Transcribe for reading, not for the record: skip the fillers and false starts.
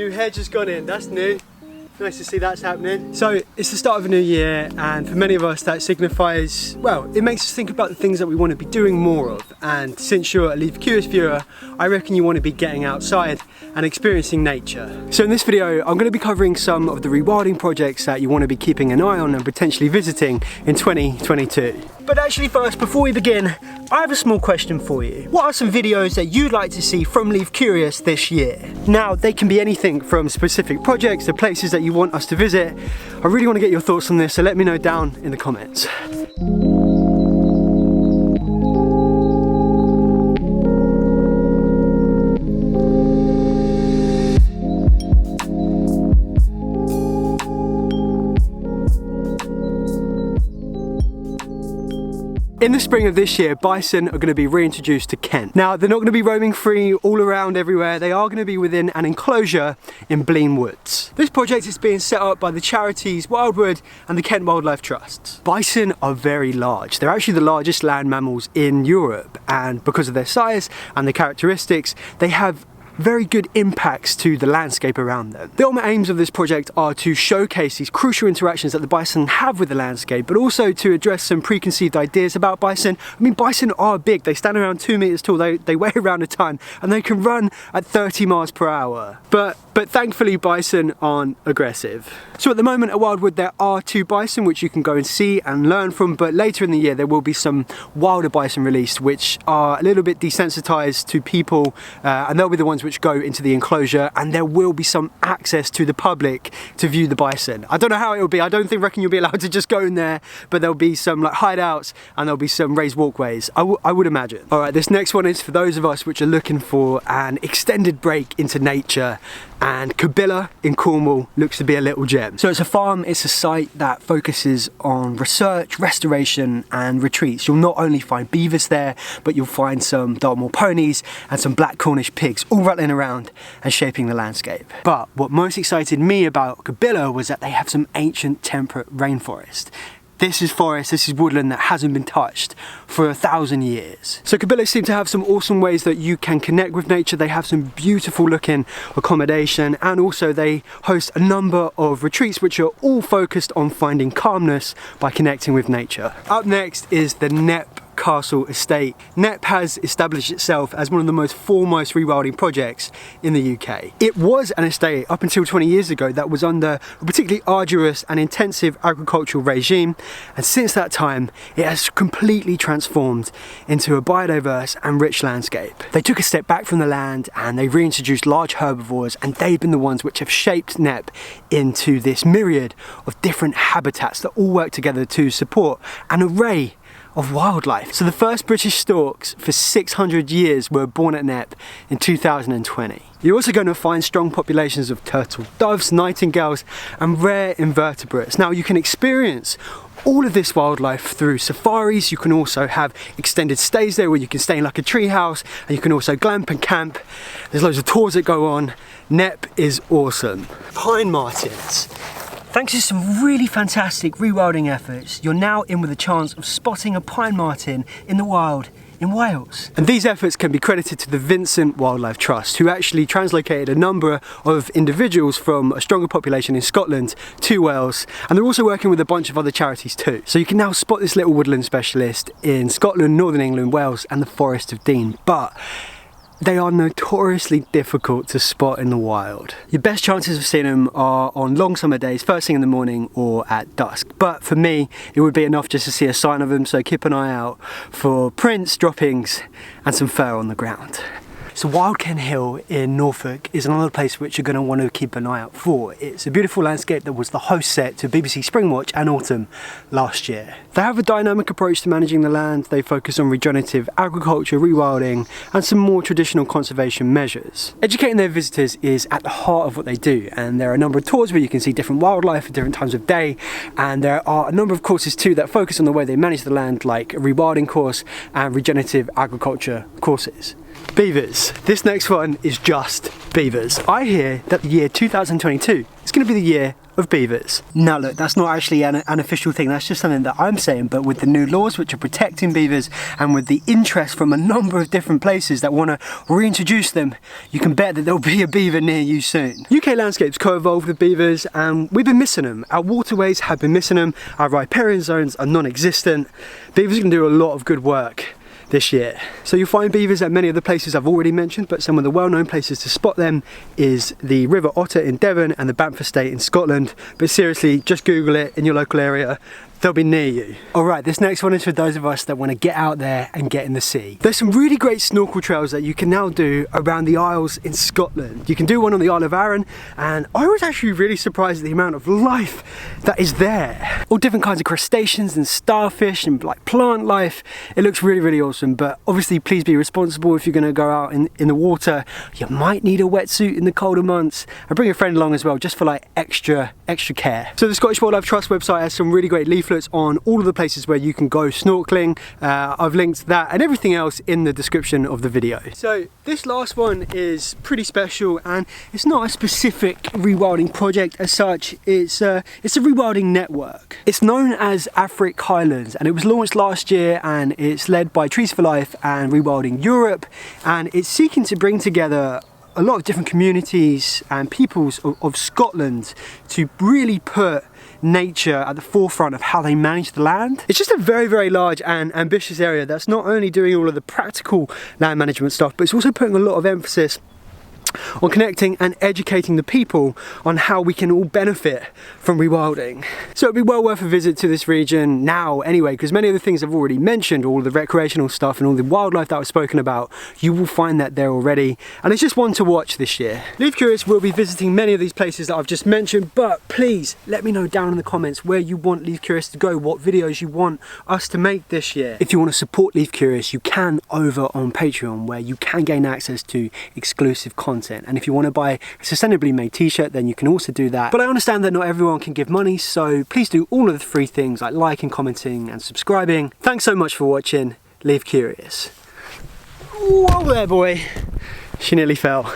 new hedge has gone in, that's new. Nice to see that's happening. So it's the start of a new year, and for many of us that signifies, well, it makes us think about the things that we want to be doing more of. And since you're a Leave Curious viewer, I reckon you want to be getting outside and experiencing nature. So in this video, I'm going to be covering some of the rewilding projects that you want to be keeping an eye on and potentially visiting in 2022. But actually first, before we begin, I have a small question for you. What are some videos that you'd like to see from Leave Curious this year? Now, they can be anything from specific projects to places that you want us to visit. I really want to get your thoughts on this, so let me know down in the comments. In the spring of this year, bison are going to be reintroduced to Kent. Now, they're not going to be roaming free all around everywhere. They are going to be within an enclosure in Blean Woods. This project is being set up by the charities Wildwood and the Kent Wildlife Trust. Bison are very large. They're actually the largest land mammals in Europe, and because of their size and their characteristics, they have very good impacts to the landscape around them. The ultimate aims of this project are to showcase these crucial interactions that the bison have with the landscape, but also to address some preconceived ideas about bison. I mean, bison are big. They stand around 2 meters tall, they weigh around a ton, and they can run at 30 miles per hour. But thankfully, bison aren't aggressive. So at the moment at Wildwood, there are 2 bison which you can go and see and learn from, but later in the year there will be some wilder bison released which are a little bit desensitized to people, and they'll be the ones which go into the enclosure, and there will be some access to the public to view the bison. I don't know how it will be. I don't reckon you'll be allowed to just go in there, but there'll be some like hideouts and there'll be some raised walkways, I would imagine. All right, this next one is for those of us which are looking for an extended break into nature, and Cabilla in Cornwall looks to be a little gem. So it's a farm, it's a site that focuses on research, restoration and retreats. You'll not only find beavers there, but you'll find some Dartmoor ponies and some black Cornish pigs all rattling around and shaping the landscape. But what most excited me about Cabilla was that they have some ancient temperate rainforest. This is forest, this is woodland that hasn't been touched for 1,000 years. So Cabilla seem to have some awesome ways that you can connect with nature. They have some beautiful looking accommodation, and also they host a number of retreats which are all focused on finding calmness by connecting with nature. Up next is the Knepp Castle Estate. Knepp has established itself as one of the most foremost rewilding projects in the UK. It was an estate up until 20 years ago that was under a particularly arduous and intensive agricultural regime, and since that time it has completely transformed into a biodiverse and rich landscape. They took a step back from the land and they reintroduced large herbivores, and they've been the ones which have shaped Knepp into this myriad of different habitats that all work together to support an array of wildlife. So the first British storks for 600 years were born at Knepp in 2020. You're also going to find strong populations of turtle doves, nightingales and rare invertebrates. Now you can experience all of this wildlife through safaris. You can also have extended stays there where you can stay in like a tree house, and you can also glamp and camp. There's loads of tours that go on. Knepp is awesome. Pine martens. Thanks to some really fantastic rewilding efforts, you're now in with a chance of spotting a pine marten in the wild in Wales. And these efforts can be credited to the Vincent Wildlife Trust, who actually translocated a number of individuals from a stronger population in Scotland to Wales, and they're also working with a bunch of other charities too. So you can now spot this little woodland specialist in Scotland, Northern England, Wales and the Forest of Dean. But they are notoriously difficult to spot in the wild. Your best chances of seeing them are on long summer days, first thing in the morning or at dusk. But for me, it would be enough just to see a sign of them, so keep an eye out for prints, droppings and some fur on the ground. So Wildken Hill in Norfolk is another place which you're going to want to keep an eye out for. It's a beautiful landscape that was the host set to BBC Spring Watch and Autumn last year. They have a dynamic approach to managing the land. They focus on regenerative agriculture, rewilding and some more traditional conservation measures. Educating their visitors is at the heart of what they do, and there are a number of tours where you can see different wildlife at different times of day, and there are a number of courses too that focus on the way they manage the land, like a rewilding course and regenerative agriculture courses. Beavers. This next one is just beavers. I hear that the year 2022 is going to be the year of beavers. Now look, that's not actually an official thing, that's just something that I'm saying, but with the new laws which are protecting beavers and with the interest from a number of different places that want to reintroduce them, you can bet that there'll be a beaver near you soon. UK landscapes co-evolved with beavers and we've been missing them. Our waterways have been missing them, our riparian zones are non-existent. Beavers can do a lot of good work this year. So you'll find beavers at many of the places I've already mentioned, but some of the well-known places to spot them is the River Otter in Devon and the Banff Estate in Scotland. But seriously, just Google it in your local area. They'll be near you. Alright, this next one is for those of us that want to get out there and get in the sea. There's some really great snorkel trails that you can now do around the Isles in Scotland. You can do one on the Isle of Arran, and I was actually really surprised at the amount of life that is there. All different kinds of crustaceans and starfish and like plant life. It looks really, really awesome, but obviously please be responsible if you're going to go out in the water. You might need a wetsuit in the colder months, and bring a friend along as well, just for like extra care. So the Scottish Wildlife Trust website has some really great leaflets on all of the places where you can go snorkeling. I've linked that and everything else in the description of the video. So this last one is pretty special, and it's not a specific rewilding project as such. It's a rewilding network. It's known as Afric Highlands, and it was launched last year, and it's led by Trees for Life and Rewilding Europe, and it's seeking to bring together a lot of different communities and peoples of Scotland to really put nature at the forefront of how they manage the land. It's just a very, very large and ambitious area that's not only doing all of the practical land management stuff, but it's also putting a lot of emphasis on connecting and educating the people on how we can all benefit from rewilding. So it'd be well worth a visit to this region now anyway, because many of the things I've already mentioned, all the recreational stuff and all the wildlife that I've spoken about, you will find that there already, and it's just one to watch this year. Leave Curious will be visiting many of these places that I've just mentioned, but please let me know down in the comments where you want Leave Curious to go, what videos you want us to make this year. If you want to support Leave Curious, you can over on Patreon, where you can gain access to exclusive content. And if you want to buy a sustainably made t-shirt, then you can also do that. But I understand that not everyone can give money, so please do all of the free things like liking, commenting and subscribing. Thanks so much for watching. Leave Curious. Whoa there, boy. She nearly fell.